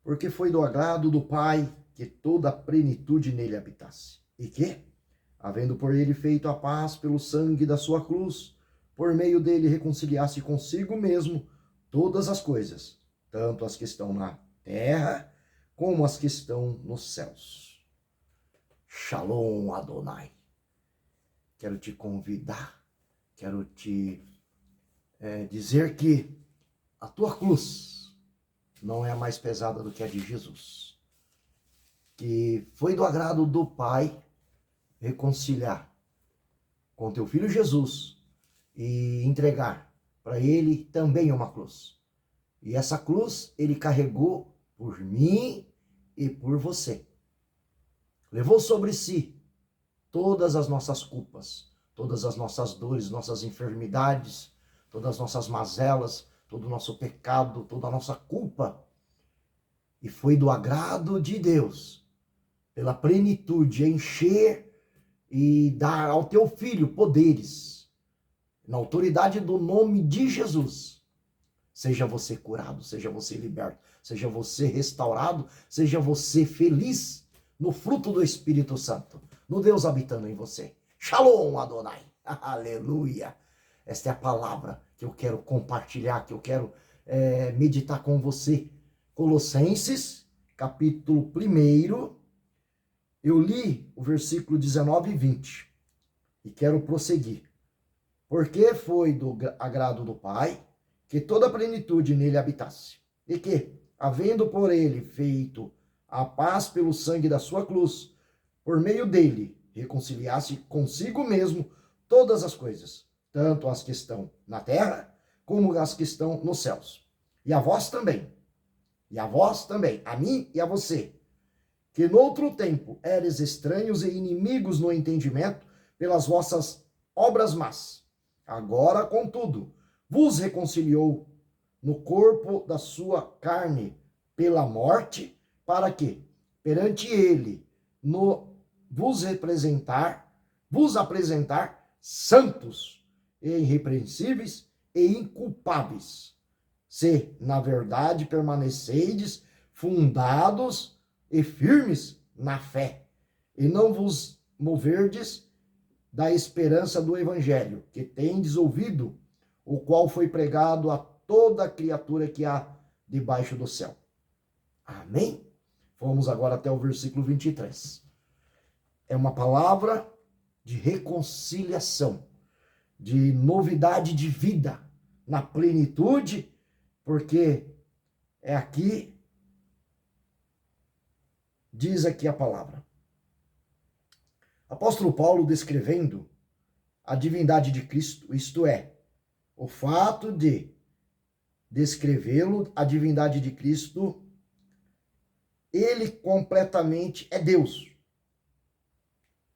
porque foi do agrado do Pai que toda a plenitude nele habitasse. E que, havendo por ele feito a paz pelo sangue da sua cruz, por meio dele reconciliasse consigo mesmo todas as coisas, tanto as que estão na terra como as que estão nos céus. Shalom Adonai. Quero te convidar, quero te dizer que a tua cruz não é a mais pesada do que a de Jesus, que foi do agrado do Pai reconciliar com teu filho Jesus e entregar para ele também uma cruz. E essa cruz ele carregou por mim e por você. Levou sobre si todas as nossas culpas, todas as nossas dores, nossas enfermidades, todas as nossas mazelas, todo o nosso pecado, toda a nossa culpa. E foi do agrado de Deus, pela plenitude, encher e dar ao teu filho poderes, na autoridade do nome de Jesus. Seja você curado, seja você liberto, seja você restaurado, seja você feliz no fruto do Espírito Santo, no Deus habitando em você. Shalom Adonai, aleluia. Esta é a palavra que eu quero compartilhar, que eu quero meditar com você. Colossenses, capítulo 1, eu li o versículo 19 e 20 e quero prosseguir. Porque foi do agrado do Pai que toda a plenitude nele habitasse, e que, havendo por ele feito a paz pelo sangue da sua cruz, por meio dele reconciliasse consigo mesmo todas as coisas, tanto as que estão na terra, como as que estão nos céus. E a vós também, a mim e a você, que noutro tempo eres estranhos e inimigos no entendimento pelas vossas obras más. Agora, contudo, vos reconciliou no corpo da sua carne pela morte, para que, perante ele, vos apresentar santos e irrepreensíveis e inculpáveis, se, na verdade, permaneceis fundados e firmes na fé, e não vos moverdes da esperança do evangelho, que tendes ouvido, o qual foi pregado a toda criatura que há debaixo do céu. Amém? Vamos agora até o versículo 23. É uma palavra de reconciliação, de novidade de vida, na plenitude, porque é aqui, diz aqui a palavra. Apóstolo Paulo descrevendo a divindade de Cristo, isto é, o fato de descrevê-lo, a divindade de Cristo, ele completamente é Deus,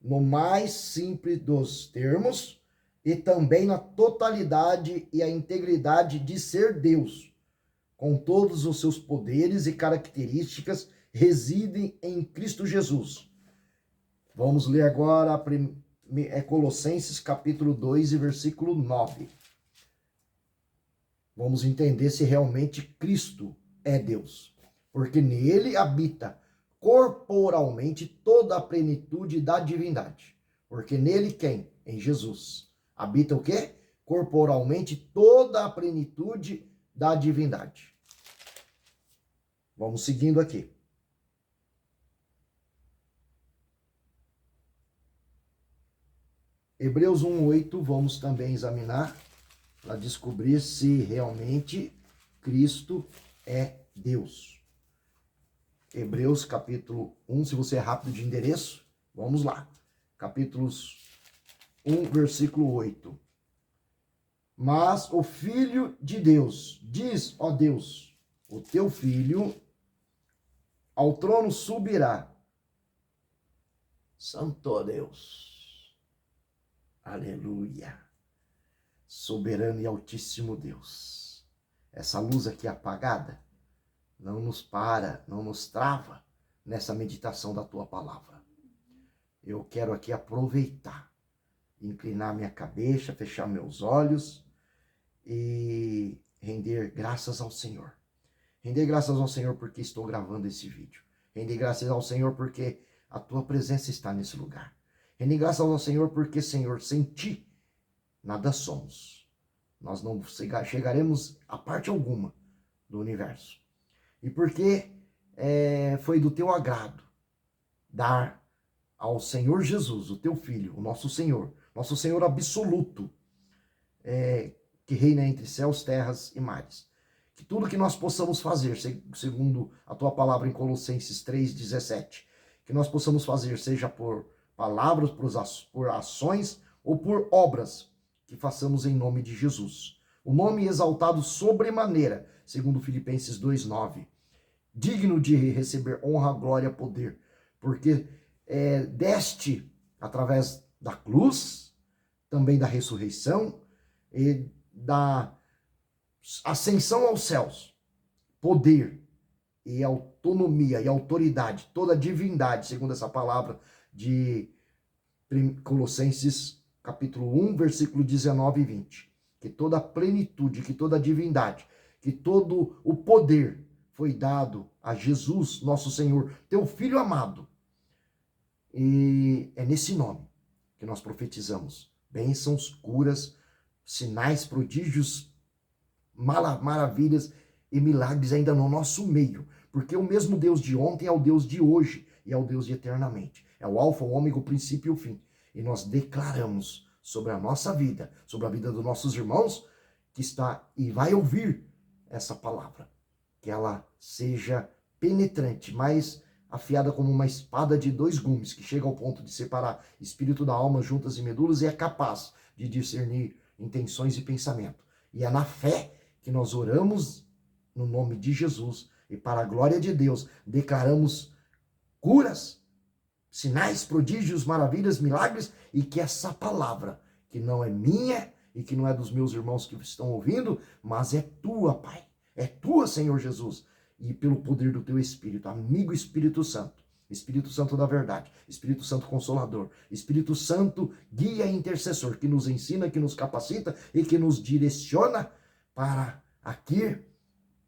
no mais simples dos termos, e também na totalidade e a integridade de ser Deus, com todos os seus poderes e características, residem em Cristo Jesus. Vamos ler agora Colossenses capítulo 2 e versículo 9. Vamos entender se realmente Cristo é Deus. Porque nele habita corporalmente toda a plenitude da divindade. Porque nele quem? Em Jesus. Habita o quê? Corporalmente toda a plenitude da divindade. Vamos seguindo aqui. Hebreus 1:8, vamos também examinar para descobrir se realmente Cristo é Deus. Hebreus capítulo 1, se você é rápido de endereço, vamos lá. Capítulos 1, versículo 8. Mas o Filho de Deus, diz, ó Deus, o teu Filho ao trono subirá. Santo Deus. Aleluia. Soberano e altíssimo Deus. Essa luz aqui apagada não nos para, não nos trava nessa meditação da tua palavra. Eu quero aqui aproveitar, inclinar minha cabeça, fechar meus olhos e render graças ao Senhor. Render graças ao Senhor porque estou gravando esse vídeo. Render graças ao Senhor porque a tua presença está nesse lugar. Render graças ao Senhor porque, Senhor, sem ti nada somos. Nós não chegaremos a parte alguma do universo. E porque foi do teu agrado dar ao Senhor Jesus, o teu Filho, o nosso Senhor absoluto, que reina entre céus, terras e mares. Que tudo que nós possamos fazer, segundo a tua palavra em Colossenses 3,17, que nós possamos fazer, seja por palavras, por ações ou por obras, que façamos em nome de Jesus. O nome exaltado sobremaneira, segundo Filipenses 2,9, digno de receber honra, glória, poder, porque deste, através da cruz, também da ressurreição e da ascensão aos céus, poder e autonomia e autoridade, toda a divindade, segundo essa palavra de Colossenses capítulo 1, versículo 19 e 20. Que toda a plenitude, que toda a divindade, que todo o poder foi dado a Jesus, nosso Senhor, teu Filho amado. E é nesse nome que nós profetizamos bênçãos, curas, sinais, prodígios, maravilhas e milagres ainda no nosso meio. Porque o mesmo Deus de ontem é o Deus de hoje e é o Deus de eternamente. É o alfa, o ômega, o princípio e o fim. E nós declaramos sobre a nossa vida, sobre a vida dos nossos irmãos, que está e vai ouvir essa palavra. Que ela seja penetrante, mais afiada como uma espada de 2 gumes, que chega ao ponto de separar espírito da alma, juntas e medulas, e é capaz de discernir intenções e pensamento. E é na fé que nós oramos no nome de Jesus e para a glória de Deus declaramos curas, sinais, prodígios, maravilhas, milagres, e que essa palavra, que não é minha e que não é dos meus irmãos que estão ouvindo, mas é tua, Pai. É tua, Senhor Jesus. E pelo poder do teu Espírito, amigo Espírito Santo da verdade, Espírito Santo Consolador, Espírito Santo guia e intercessor, que nos ensina, que nos capacita e que nos direciona para aqui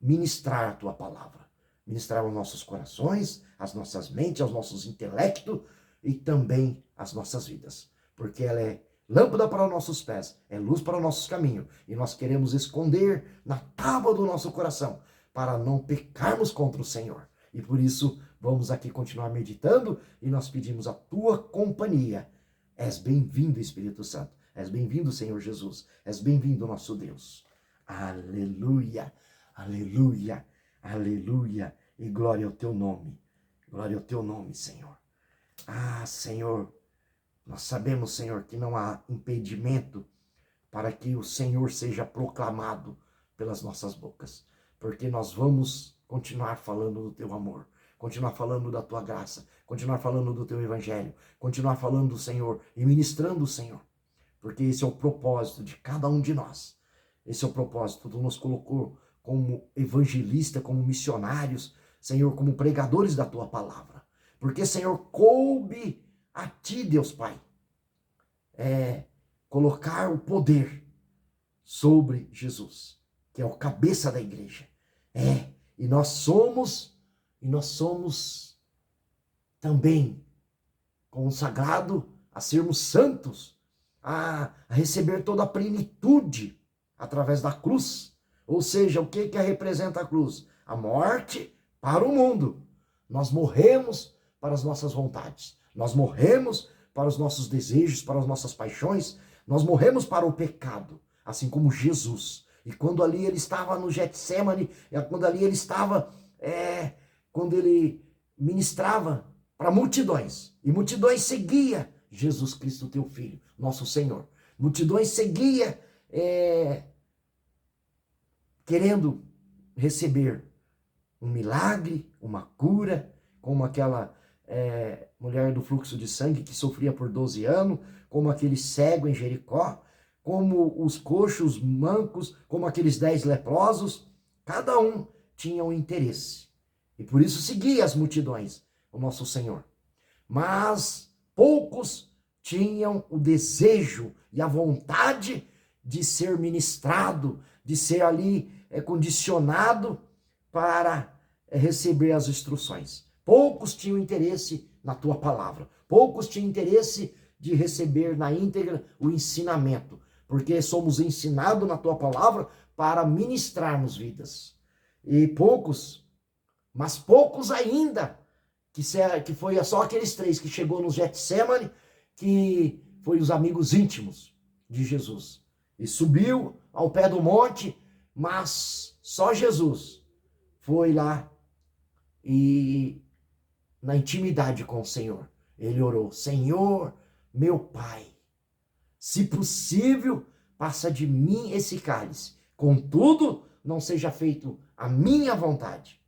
ministrar a tua palavra. Ministrar aos nossos corações, às nossas mentes, aos nossos intelectos e também às nossas vidas. Porque ela é lâmpada para os nossos pés, é luz para os nossos caminhos. E nós queremos esconder na tábua do nosso coração, para não pecarmos contra o Senhor. E por isso, vamos aqui continuar meditando e nós pedimos a tua companhia. És bem-vindo, Espírito Santo. És bem-vindo, Senhor Jesus. És bem-vindo, nosso Deus. Aleluia, aleluia, aleluia. E glória ao teu nome. Glória ao teu nome, Senhor. Ah, Senhor, nós sabemos, Senhor, que não há impedimento para que o Senhor seja proclamado pelas nossas bocas. Porque nós vamos continuar falando do teu amor, continuar falando da tua graça, continuar falando do teu evangelho, continuar falando do Senhor e ministrando o Senhor. Porque esse é o propósito de cada um de nós. Esse é o propósito. Tu nos colocou como evangelista, como missionários, Senhor, como pregadores da tua palavra. Porque, Senhor, coube a ti, Deus Pai, colocar o poder sobre Jesus, que é o cabeça da igreja. E nós somos também consagrados a sermos santos, a receber toda a plenitude através da cruz. Ou seja, o que representa a cruz? A morte para o mundo. Nós morremos para as nossas vontades. Nós morremos para os nossos desejos, para as nossas paixões. Nós morremos para o pecado, assim como Jesus. E quando ali ele estava no Getsemane, quando ali ele estava, quando ele ministrava para multidões, e multidões seguia Jesus Cristo, teu Filho, nosso Senhor. Multidões seguia querendo receber um milagre, uma cura, como aquela mulher do fluxo de sangue que sofria por 12 anos, como aquele cego em Jericó, como os coxos, mancos, como aqueles 10 leprosos. Cada um tinha um interesse. E por isso seguia as multidões, o nosso Senhor. Mas poucos tinham o desejo e a vontade de ser ministrado, de ser ali condicionado para receber as instruções. Poucos tinham interesse na tua palavra. Poucos tinham interesse de receber na íntegra o ensinamento, porque somos ensinados na tua palavra para ministrarmos vidas. E poucos, mas poucos ainda, que foi só aqueles 3 que chegou no Getsemane, que foi os amigos íntimos de Jesus. E subiu ao pé do monte, mas só Jesus foi lá e na intimidade com o Senhor. Ele orou: Senhor, meu Pai, se possível, passa de mim esse cálice. Contudo, não seja feito a minha vontade,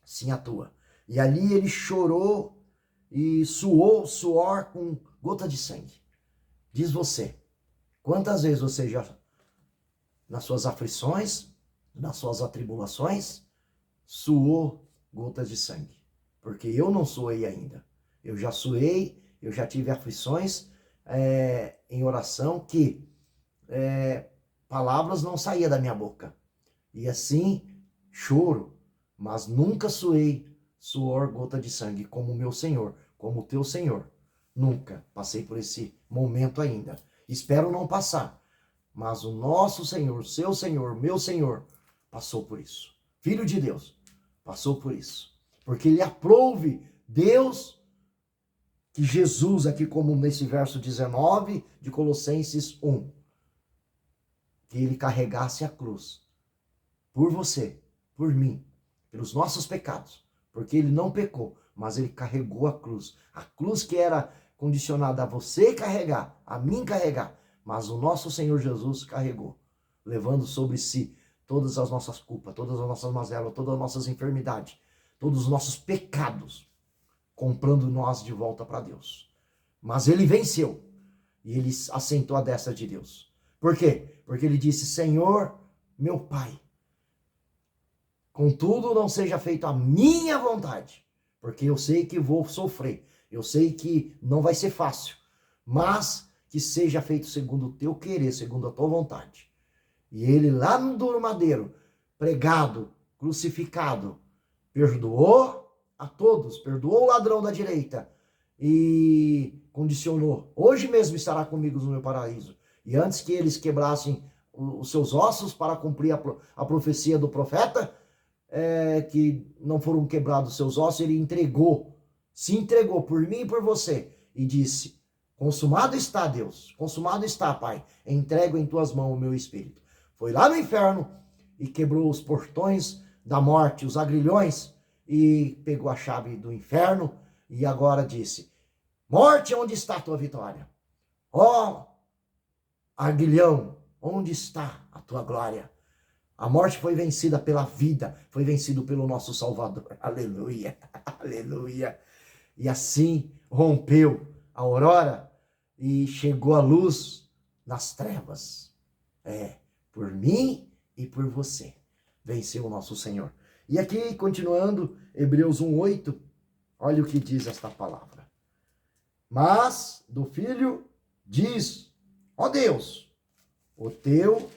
sim a tua. E ali ele chorou e suou suor com gota de sangue. Diz você, quantas vezes você já, nas suas aflições, nas suas atribulações, suou gotas de sangue? Porque eu não suei ainda. Eu já suei, eu já tive aflições em oração que palavras não saíam da minha boca. E assim, choro, mas nunca suei suor, gota de sangue, como o meu Senhor, como o teu Senhor. Nunca passei por esse momento ainda. Espero não passar. Mas o nosso Senhor, seu Senhor, meu Senhor, passou por isso. Filho de Deus, passou por isso. Porque ele aprove, Deus, que Jesus, aqui como nesse verso 19 de Colossenses 1, que ele carregasse a cruz por você, por mim, pelos nossos pecados. Porque ele não pecou, mas ele carregou a cruz. A cruz que era condicionada a você carregar, a mim carregar, mas o nosso Senhor Jesus carregou, levando sobre si todas as nossas culpas, todas as nossas mazelas, todas as nossas enfermidades, todos os nossos pecados, comprando nós de volta para Deus. Mas ele venceu e ele assentou à destra de Deus. Por quê? Porque ele disse: Senhor, meu Pai, contudo não seja feita a minha vontade, porque eu sei que vou sofrer, eu sei que não vai ser fácil, mas que seja feito segundo o teu querer, segundo a tua vontade. E ele lá no duro madeiro, pregado, crucificado, perdoou a todos, perdoou o ladrão da direita e condicionou: hoje mesmo estará comigo no meu paraíso. E antes que eles quebrassem os seus ossos para cumprir a profecia do profeta, que não foram quebrados seus ossos, ele se entregou por mim e por você, e disse: consumado está, Deus, consumado está, Pai, entrego em tuas mãos o meu espírito. Foi lá no inferno e quebrou os portões da morte, os agrilhões, e pegou a chave do inferno, e agora disse: morte, onde está a tua vitória? Ó, aguilhão, onde está a tua glória? A morte foi vencida pela vida, foi vencido pelo nosso Salvador. Aleluia, aleluia. E assim rompeu a aurora e chegou a luz nas trevas. Por mim e por você. Venceu o nosso Senhor. E aqui, continuando, Hebreus 1:8, olha o que diz esta palavra. Mas do Filho diz: ó Deus, o teu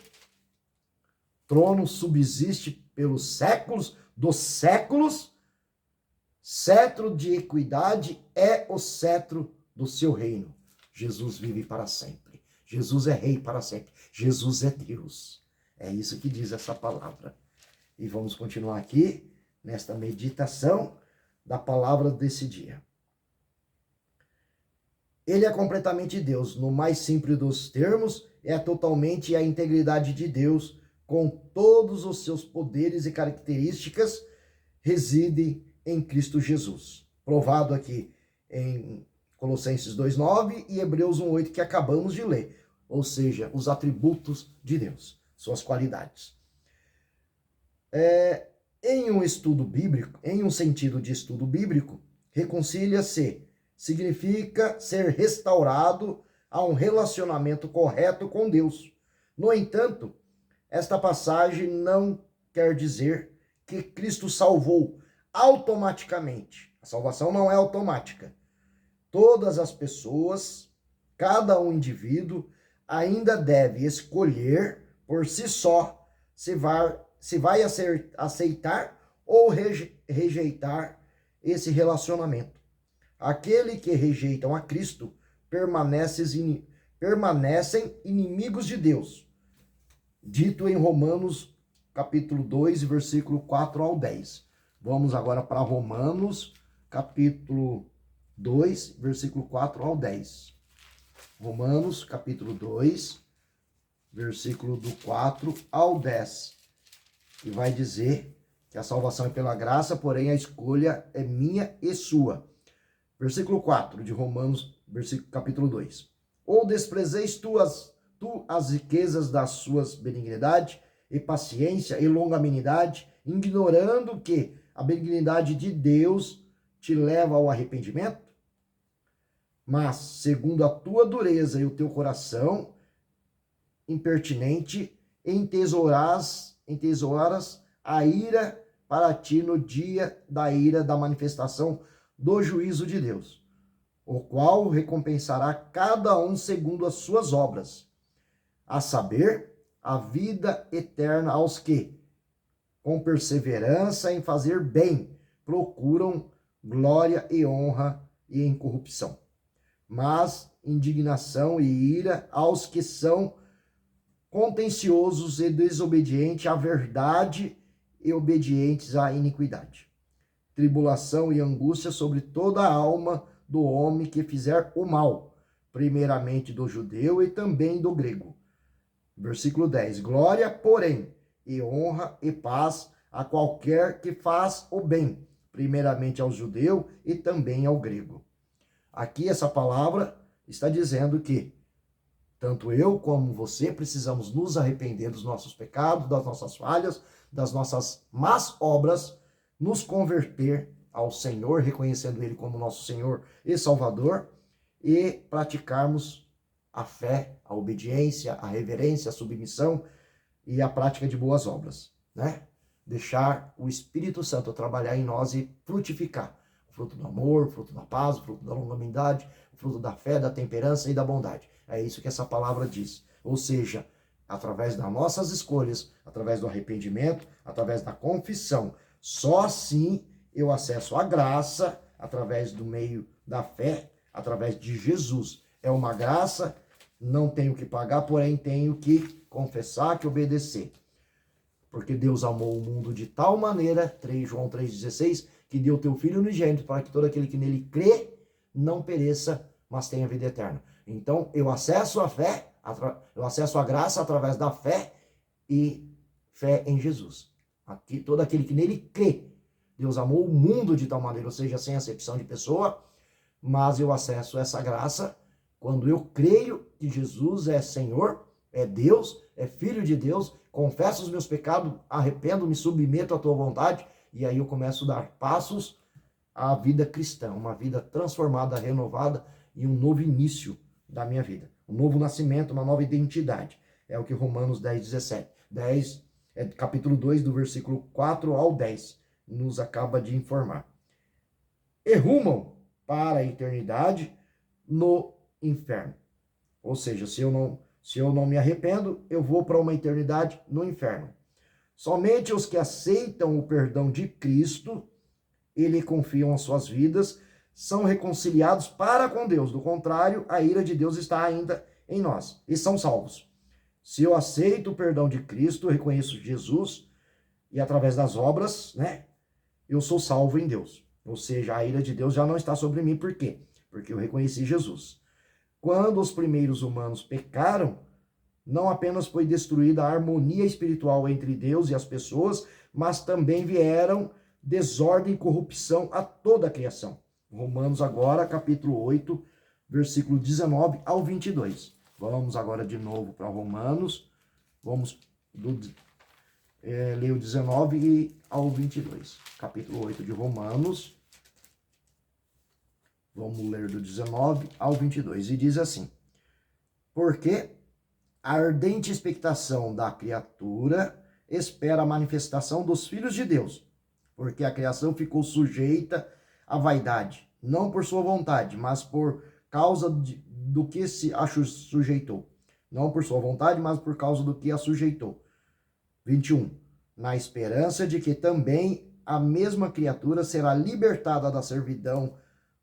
trono subsiste pelos séculos dos séculos, cetro de equidade é o cetro do seu reino. Jesus vive para sempre. Jesus é rei para sempre. Jesus é Deus. É isso que diz essa palavra. E vamos continuar aqui nesta meditação da palavra desse dia. Ele é completamente Deus. No mais simples dos termos, é totalmente a integridade de Deus, com todos os seus poderes e características, residem em Cristo Jesus. Provado aqui em Colossenses 2:9 e Hebreus 1:8 que acabamos de ler. Ou seja, os atributos de Deus, suas qualidades. Em um estudo bíblico, em um sentido de estudo bíblico, reconcilia-se significa ser restaurado a um relacionamento correto com Deus. No entanto, esta passagem não quer dizer que Cristo salvou automaticamente. A salvação não é automática. Todas as pessoas, cada um indivíduo, ainda deve escolher por si só se vai aceitar ou rejeitar esse relacionamento. Aquele que rejeitam a Cristo permanecem inimigos de Deus. Dito em Romanos, capítulo 2, versículo 4 ao 10. Vamos agora para Romanos, capítulo 2, versículo 4 ao 10. Romanos, capítulo 2, versículo do 4 ao 10. E vai dizer que a salvação é pela graça, porém a escolha é minha e sua. Versículo 4 de Romanos, capítulo 2. Ou desprezeis tu as riquezas das suas benignidade e paciência e longanimidade, ignorando que a benignidade de Deus te leva ao arrependimento? Mas, segundo a tua dureza e o teu coração impertinente, entesouras a ira para ti no dia da ira da manifestação do juízo de Deus, o qual recompensará cada um segundo as suas obras, a saber, a vida eterna aos que, com perseverança em fazer bem, procuram glória e honra e incorrupção. Mas indignação e ira aos que são contenciosos e desobedientes à verdade e obedientes à iniquidade. Tribulação e angústia sobre toda a alma do homem que fizer o mal, primeiramente do judeu e também do grego. Versículo 10. Glória, porém, e honra e paz a qualquer que faz o bem, primeiramente ao judeu e também ao grego. Aqui essa palavra está dizendo que tanto eu como você precisamos nos arrepender dos nossos pecados, das nossas falhas, das nossas más obras, nos converter ao Senhor, reconhecendo Ele como nosso Senhor e Salvador, e praticarmos a fé, a obediência, a reverência, a submissão e a prática de boas obras, né? Deixar o Espírito Santo trabalhar em nós e frutificar o fruto do amor, o fruto da paz, o fruto da longanimidade, o fruto da fé, da temperança e da bondade. É isso que essa palavra diz. Ou seja, através das nossas escolhas, através do arrependimento, através da confissão, só assim eu acesso a graça, através do meio da fé, através de Jesus. É uma graça, não tenho que pagar, porém tenho que confessar, que obedecer. Porque Deus amou o mundo de tal maneira, João 3,16, que deu teu Filho unigênito para que todo aquele que nele crê não pereça, mas tenha vida eterna. Então, eu acesso a fé, eu acesso a graça através da fé e fé em Jesus. Aqui, todo aquele que nele crê. Deus amou o mundo de tal maneira, ou seja, sem acepção de pessoa, mas eu acesso essa graça quando eu creio que Jesus é Senhor, é Deus, é Filho de Deus, confesso os meus pecados, arrependo, me submeto à tua vontade, e aí eu começo a dar passos à vida cristã, uma vida transformada, renovada e um novo início da minha vida. Um novo nascimento, uma nova identidade. É o que Romanos 10:17. Capítulo 2, do versículo 4 ao 10, nos acaba de informar. E rumam para a eternidade no inferno. Ou seja, se eu não me arrependo, eu vou para uma eternidade no inferno. Somente os que aceitam o perdão de Cristo e lhe confiam as suas vidas são reconciliados para com Deus. Do contrário, a ira de Deus está ainda em nós e são salvos. Se eu aceito o perdão de Cristo, reconheço Jesus e através das obras, né, eu sou salvo em Deus. Ou seja, a ira de Deus já não está sobre mim. Por quê? Porque eu reconheci Jesus. Quando os primeiros humanos pecaram, não apenas foi destruída a harmonia espiritual entre Deus e as pessoas, mas também vieram desordem e corrupção a toda a criação. Romanos agora, capítulo 8, versículo 19 ao 22. Vamos agora de novo para Romanos. Vamos ler o 19 ao 22. Capítulo 8 de Romanos. Vamos ler do 19 ao 22. E diz assim: porque a ardente expectação da criatura espera a manifestação dos filhos de Deus, porque a criação ficou sujeita à vaidade, não por sua vontade, mas por causa do que se a sujeitou. Não por sua vontade, mas por causa do que a sujeitou. 21. Na esperança de que também a mesma criatura será libertada da servidão,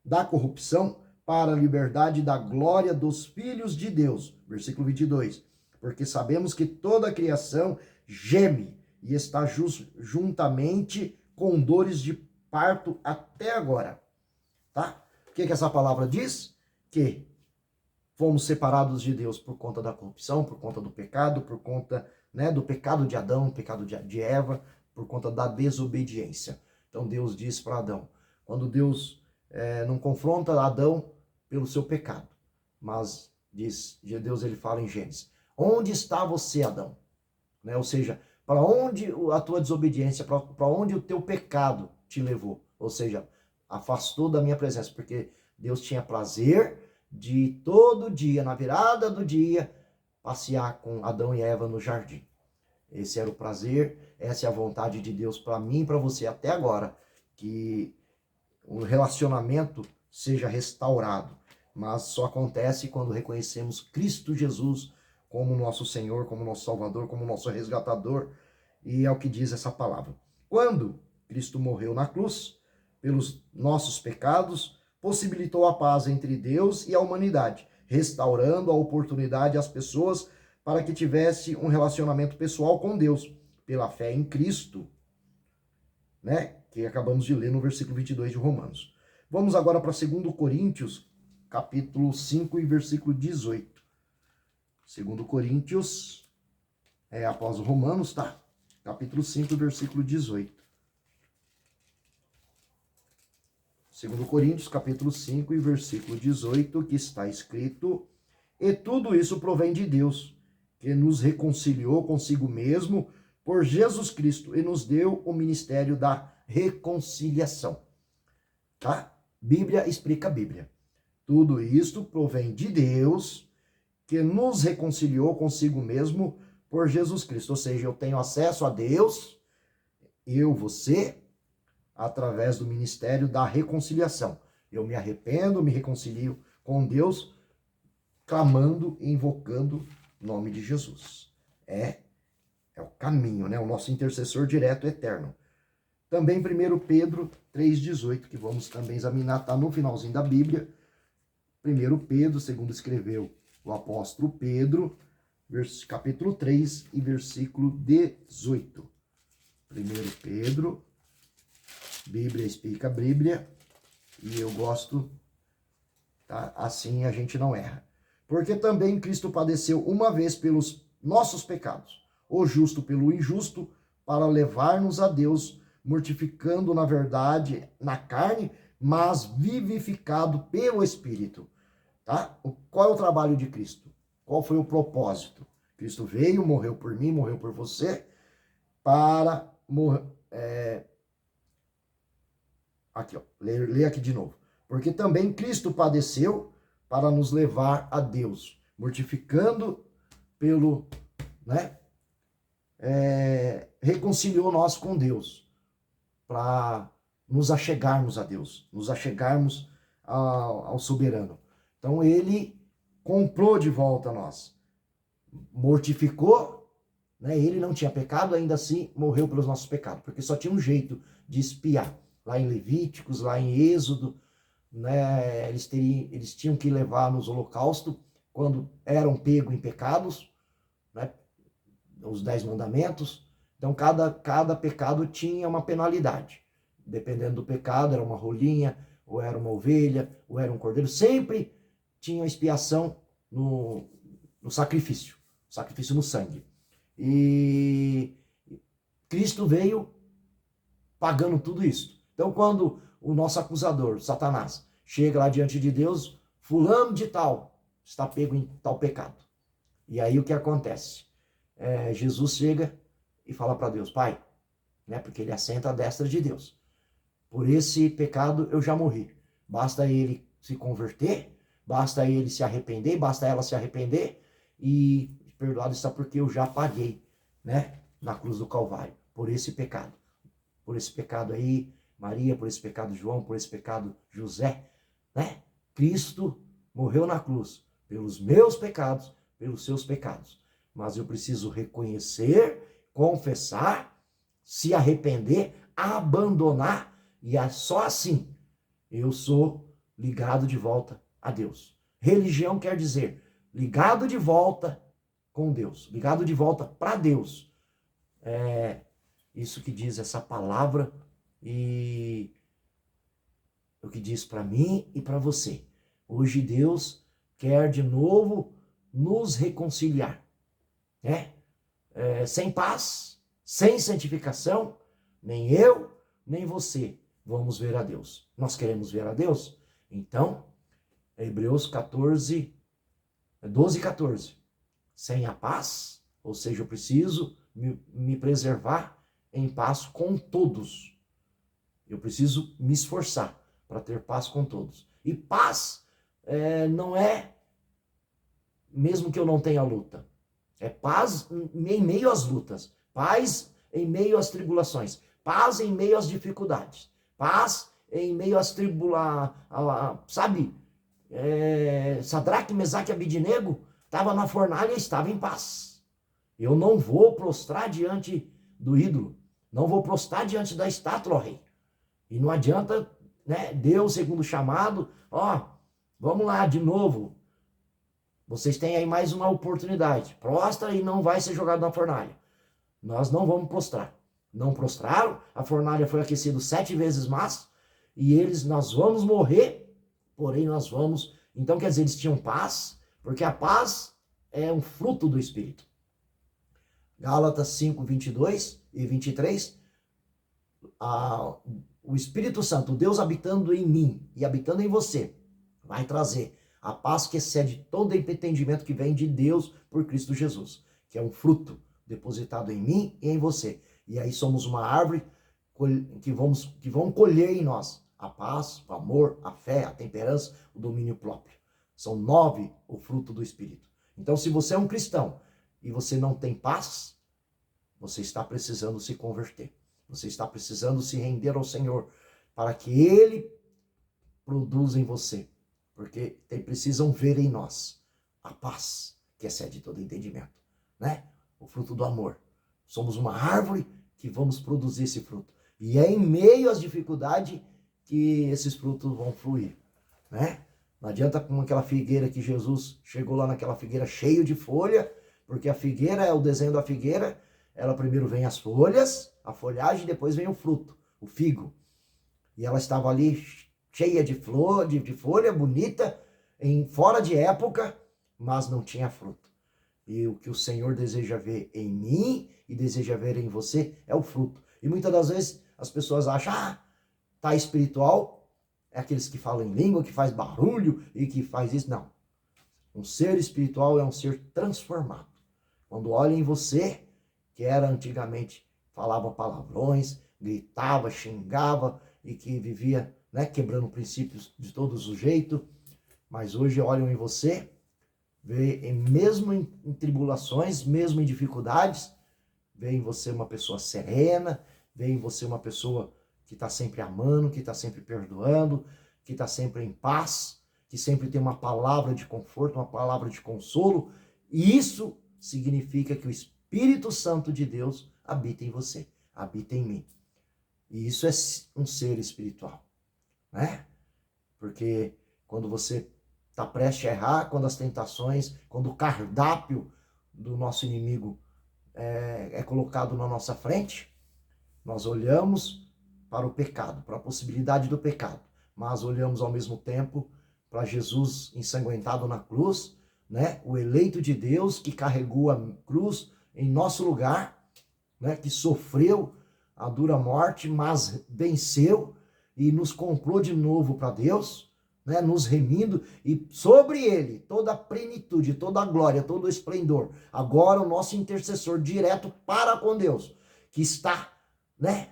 da corrupção, para a liberdade da glória dos filhos de Deus. Versículo 22. Porque sabemos que toda a criação geme e está juntamente com dores de parto até agora. Tá? O que essa palavra diz? Que fomos separados de Deus por conta da corrupção, por conta do pecado, por conta, né, do pecado de Adão, pecado de Eva, por conta da desobediência. Então Deus diz para Adão, quando Deus não confronta Adão pelo seu pecado, mas diz, Deus ele fala em Gênesis, onde está você, Adão? Né? Ou seja, para onde a tua desobediência, para onde o teu pecado te levou? Ou seja, afastou da minha presença, porque Deus tinha prazer de todo dia, na virada do dia, passear com Adão e Eva no jardim. Esse era o prazer, essa é a vontade de Deus para mim e para você até agora, que o relacionamento seja restaurado, mas só acontece quando reconhecemos Cristo Jesus como nosso Senhor, como nosso Salvador, como nosso resgatador, e é o que diz essa palavra. Quando Cristo morreu na cruz, pelos nossos pecados, possibilitou a paz entre Deus e a humanidade, restaurando a oportunidade às pessoas para que tivesse um relacionamento pessoal com Deus, pela fé em Cristo, né? Que acabamos de ler no versículo 22 de Romanos. Vamos agora para 2 Coríntios, capítulo 5 e versículo 18. 2 Coríntios, após o Romanos, tá? Capítulo 5, versículo 18. 2 Coríntios, capítulo 5 e versículo 18, que está escrito: E tudo isso provém de Deus, que nos reconciliou consigo mesmo por Jesus Cristo e nos deu o ministério da reconciliação. Tá? Bíblia explica a Bíblia. Tudo isto provém de Deus, que nos reconciliou consigo mesmo por Jesus Cristo. Ou seja, eu tenho acesso a Deus, você, através do ministério da reconciliação. Eu me arrependo, me reconcilio com Deus, clamando e invocando o nome de Jesus. É o caminho, né? O nosso intercessor direto eterno. Também 1 Pedro 3,18, que vamos também examinar, está no finalzinho da Bíblia. 1 Pedro, segundo escreveu o apóstolo Pedro, capítulo 3 e versículo 18. 1 Pedro, Bíblia explica a Bíblia, e eu gosto, tá? Assim a gente não erra. Porque também Cristo padeceu uma vez pelos nossos pecados, o justo pelo injusto, para levar-nos a Deus, mortificando na verdade na carne, mas vivificado pelo Espírito. Tá? Qual é o trabalho de Cristo? Qual foi o propósito? Cristo veio, morreu por mim, morreu por você, para morrer. Aqui, ó, lê aqui de novo. Porque também Cristo padeceu para nos levar a Deus, mortificando pelo, né? Reconciliou nós com Deus, para nos achegarmos a Deus, nos achegarmos ao soberano. Então ele comprou de volta nós, mortificou, né? Ele não tinha pecado, ainda assim morreu pelos nossos pecados, porque só tinha um jeito de expiar. Lá em Levíticos, lá em Êxodo, né? Eles tinham que levar nos holocaustos quando eram pegos em pecados, né? Os 10 mandamentos. Então cada pecado tinha uma penalidade. Dependendo do pecado, era uma rolinha, ou era uma ovelha, ou era um cordeiro. Sempre tinha expiação no sacrifício no sangue. E Cristo veio pagando tudo isso. Então, quando o nosso acusador, Satanás, chega lá diante de Deus, fulano de tal, está pego em tal pecado. E aí o que acontece? Jesus chega e fala para Deus: Pai, né, porque ele assenta à destra de Deus, por esse pecado eu já morri. Basta ele se converter, basta ele se arrepender, basta ela se arrepender, e perdoado está porque eu já paguei, né, na cruz do Calvário, por esse pecado. Por esse pecado aí, Maria, por esse pecado João, por esse pecado José, né? Cristo morreu na cruz pelos meus pecados, pelos seus pecados. Mas eu preciso reconhecer, confessar, se arrepender, abandonar, e é só assim eu sou ligado de volta a Deus. Religião quer dizer ligado de volta com Deus, ligado de volta para Deus. É isso que diz essa palavra e o que diz para mim e para você. Hoje Deus quer de novo nos reconciliar, né? Sem paz, sem santificação, nem eu, nem você vamos ver a Deus. Nós queremos ver a Deus? Então, Hebreus 12, 14. Sem a paz, ou seja, eu preciso me preservar em paz com todos. Eu preciso me esforçar para ter paz com todos. E paz não é, mesmo que eu não tenha luta, é paz em meio às lutas, paz em meio às tribulações, paz em meio às dificuldades, paz em meio às tribulações, sabe? Sadraque, Mesaque e Abidnego estava na fornalha e estava em paz. Eu não vou prostrar diante do ídolo, não vou prostrar diante da estátua, ó rei. E não adianta, né, Deus, segundo o chamado, vamos lá de novo. Vocês têm aí mais uma oportunidade. Prostra e não vai ser jogado na fornalha. Nós não vamos prostrar. Não prostraram, a fornalha foi aquecida 7 vezes mais, e nós vamos morrer, porém nós vamos... Então quer dizer, eles tinham paz, porque a paz é um fruto do Espírito. Gálatas 5, 22 e 23, o Espírito Santo, Deus habitando em mim e habitando em você, vai trazer a paz que excede todo entendimento que vem de Deus por Cristo Jesus, que é um fruto depositado em mim e em você. E aí somos uma árvore que vão colher em nós a paz, o amor, a fé, a temperança, o domínio próprio. São 9 o fruto do Espírito. Então, se você é um cristão e você não tem paz, você está precisando se converter. Você está precisando se render ao Senhor para que Ele produza em você. Porque precisam ver em nós a paz que excede todo entendimento, né? O fruto do amor. Somos uma árvore que vamos produzir esse fruto. E é em meio às dificuldades que esses frutos vão fluir, né? Não adianta como aquela figueira que Jesus chegou lá naquela figueira cheio de folha, porque a figueira é o desenho da figueira, ela primeiro vem as folhas, a folhagem, depois vem o fruto, o figo. E ela estava ali cheia de flor, de folha, bonita, fora de época, mas não tinha fruto. E o que o Senhor deseja ver em mim e deseja ver em você é o fruto. E muitas das vezes as pessoas acham, tá espiritual, é aqueles que falam em língua, que faz barulho e que faz isso. Não. Um ser espiritual é um ser transformado. Quando olha em você, que era antigamente, falava palavrões, gritava, xingava e que vivia, né, quebrando princípios de todos os jeitos, mas hoje olham em você, vê, mesmo em tribulações, mesmo em dificuldades, vê em você uma pessoa serena, vê em você uma pessoa que está sempre amando, que está sempre perdoando, que está sempre em paz, que sempre tem uma palavra de conforto, uma palavra de consolo, e isso significa que o Espírito Santo de Deus habita em você, habita em mim. E isso é um ser espiritual, né? Porque quando você está prestes a errar, quando as tentações, quando o cardápio do nosso inimigo é colocado na nossa frente, nós olhamos para o pecado, para a possibilidade do pecado, mas olhamos ao mesmo tempo para Jesus ensanguentado na cruz, né? O eleito de Deus que carregou a cruz em nosso lugar, né? Que sofreu a dura morte, mas venceu e nos comprou de novo para Deus, né? Nos remindo, e sobre ele toda a plenitude, toda a glória, todo o esplendor. Agora o nosso intercessor direto para com Deus, que está, né,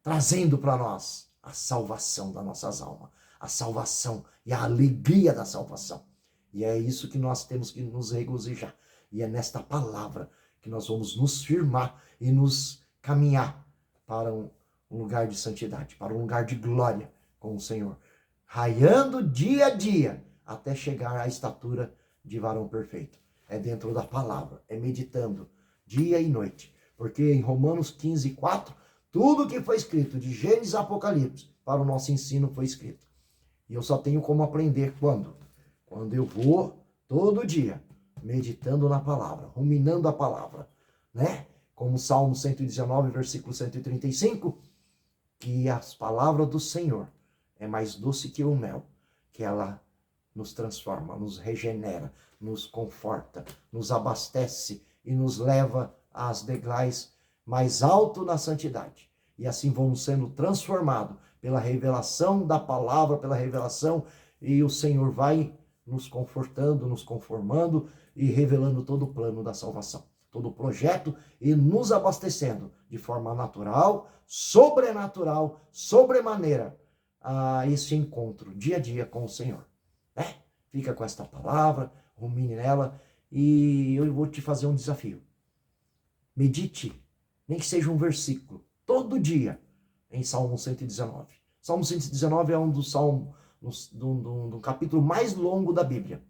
trazendo para nós a salvação das nossas almas, a salvação e a alegria da salvação. E é isso que nós temos que nos regozijar. E é nesta palavra que nós vamos nos firmar e nos caminhar para um lugar de santidade, para um lugar de glória com o Senhor, raiando dia a dia até chegar à estatura de varão perfeito. É dentro da palavra, é meditando dia e noite. Porque em Romanos 15, 4, Tudo que foi escrito, de Gênesis a Apocalipse, para o nosso ensino foi escrito. E eu só tenho como aprender quando? Quando eu vou todo dia meditando na palavra, ruminando a palavra, né? Como Salmo 119, versículo 135, que as palavras do Senhor é mais doce que o mel, que ela nos transforma, nos regenera, nos conforta, nos abastece e nos leva às degraus mais alto na santidade. E assim vamos sendo transformados pela revelação da palavra, pela revelação, e o Senhor vai nos confortando, nos conformando e revelando todo o plano da salvação, todo o projeto, e nos abastecendo de forma natural, sobrenatural, sobremaneira, a esse encontro dia a dia com o Senhor. Fica com esta palavra, rumine nela, e eu vou te fazer um desafio. Medite, nem que seja um versículo, todo dia, em Salmo 119. Salmo 119 é um dos salmos, do capítulo mais longo da Bíblia.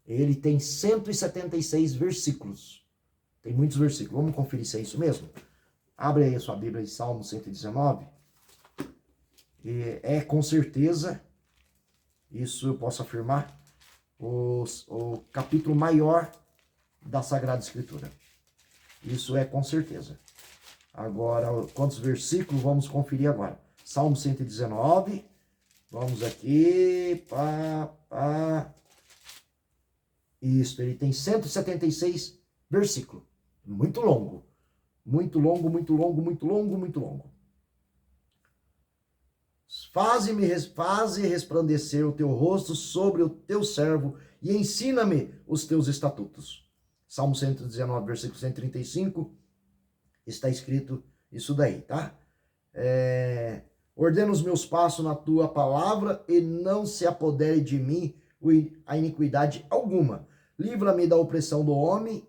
Ele tem 176 versículos. Tem muitos versículos. Vamos conferir se é isso mesmo? Abre aí a sua Bíblia em Salmo 119. É com certeza, isso eu posso afirmar, o capítulo maior da Sagrada Escritura. Isso é com certeza. Agora, quantos versículos? Vamos conferir agora. Salmo 119. Vamos aqui. Isso, ele tem 176 versículos. Muito longo. Muito longo, muito longo, muito longo, muito longo. Faze resplandecer o teu rosto sobre o teu servo e ensina-me os teus estatutos. Salmo 119, versículo 135, está escrito isso daí, tá? Ordena os meus passos na tua palavra e não se apodere de mim a iniquidade alguma. Livra-me da opressão do homem,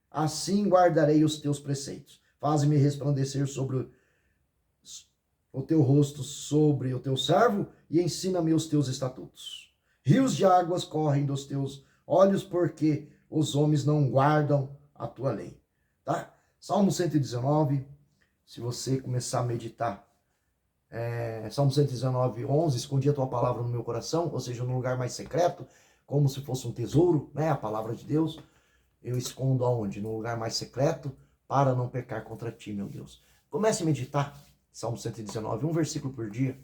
assim guardarei os teus preceitos. Faze-me resplandecer sobre o teu rosto sobre o teu servo e ensina-me os teus estatutos. Rios de águas correm dos teus olhos, porque os homens não guardam a tua lei. Tá? Salmo 119, se você começar a meditar, Salmo 119, 11, escondi a tua palavra no meu coração, ou seja, no lugar mais secreto, como se fosse um tesouro, né? A palavra de Deus, eu escondo aonde? No lugar mais secreto, para não pecar contra ti, meu Deus. Comece a meditar, Salmo 119, um versículo por dia,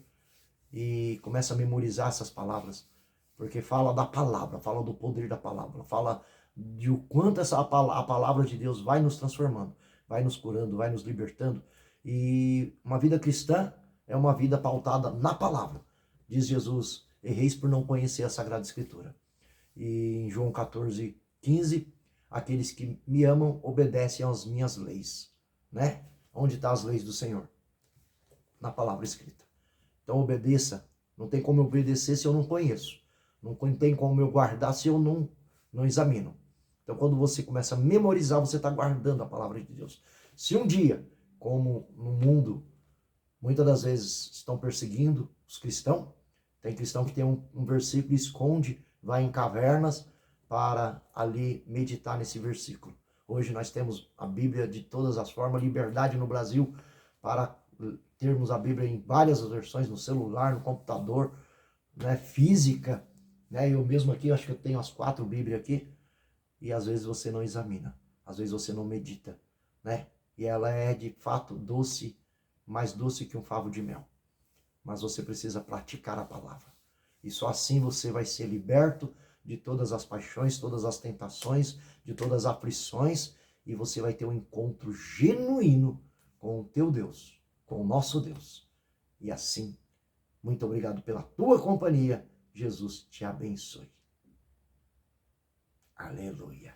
e comece a memorizar essas palavras, porque fala da palavra, fala do poder da palavra, fala de o quanto a palavra de Deus vai nos transformando, vai nos curando, vai nos libertando. E uma vida cristã é uma vida pautada na palavra. Diz Jesus, erreis por não conhecer a Sagrada Escritura. E em João 14, 15, aqueles que me amam obedecem às minhas leis, né? Onde estão as leis do Senhor? Na palavra escrita. Então obedeça. Não tem como eu obedecer se eu não conheço. Não tem como eu guardar se eu não examino. Então quando você começa a memorizar, você está guardando a palavra de Deus. Se um dia, como no mundo, muitas das vezes estão perseguindo os cristãos, tem cristão que tem um versículo e esconde, vai em cavernas para ali meditar nesse versículo. Hoje nós temos a Bíblia de todas as formas, liberdade no Brasil para termos a Bíblia em várias versões, no celular, no computador, né, física, né? Eu mesmo aqui, acho que eu tenho as 4 Bíblias aqui, e às vezes você não examina, às vezes você não medita, né? E ela é de fato doce, mais doce que um favo de mel. Mas você precisa praticar a palavra. E só assim você vai ser liberto de todas as paixões, todas as tentações, de todas as aflições, e você vai ter um encontro genuíno com o teu Deus, com o nosso Deus. E assim, muito obrigado pela tua companhia. Jesus te abençoe. Aleluia.